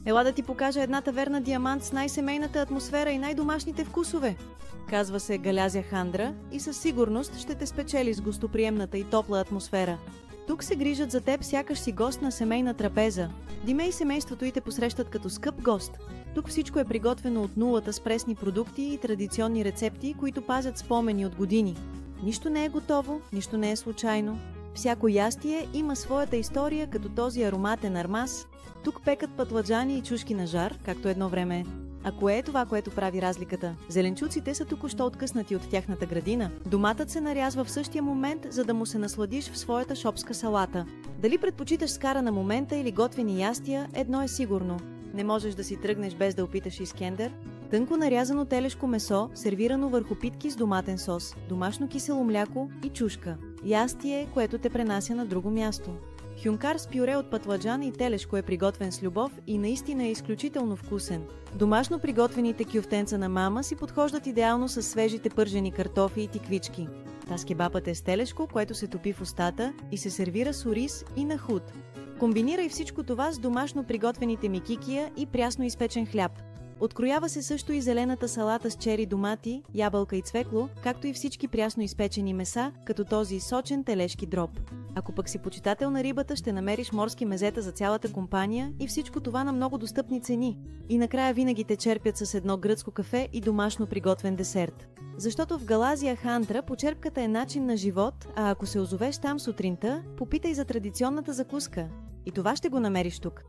Ела да ти покажа една таверна Диамант с най-семейната атмосфера и най-домашните вкусове. Казва се Галязя Хандра и със сигурност ще те спечели с гостоприемната и топла атмосфера. Тук се грижат за теб, сякаш си гост на семейна трапеза. Диме и семейството й те посрещат като скъп гост. Тук всичко е приготвено от нулата с пресни продукти и традиционни рецепти, които пазят спомени от години. Нищо не е готово, нищо не е случайно. Всяко ястие има своята история, като този ароматен армаз. Тук пекат пътладжани и чушки на жар, както едно време. А кое е това, което прави разликата? Зеленчуците са току-що откъснати от тяхната градина. Доматът се нарязва в същия момент, за да му се насладиш в своята шопска салата. Дали предпочиташ скара на момента или готвени ястия, едно е сигурно. Не можеш да си тръгнеш без да опиташ Искендер. Тънко нарязано телешко месо, сервирано върху питки с доматен сос, домашно кисело мляко и чушка. Ястие, което те пренася на друго място. Хюнкар с пюре от пътладжан и телешко е приготвен с любов и наистина е изключително вкусен. Домашно приготвените кюфтенца на мама си подхождат идеално с свежите пържени картофи и тиквички. Таскебапът е с телешко, което се топи в устата и се сервира с ориз и на худ. Комбинирай всичко това с домашно приготвените микикия и прясно изпечен хляб. Откроява се също и зелената салата с чери домати, ябълка и цвекло, както и всички прясно изпечени меса, като този сочен телешки дроб. Ако пък си почитател на рибата, ще намериш морски мезета за цялата компания и всичко това на много достъпни цени. И накрая винаги те черпят с едно гръцко кафе и домашно приготвен десерт. Защото в Галазия Хандра почерпката е начин на живот, а ако се озовеш там сутринта, попитай за традиционната закуска. И това ще го намериш тук.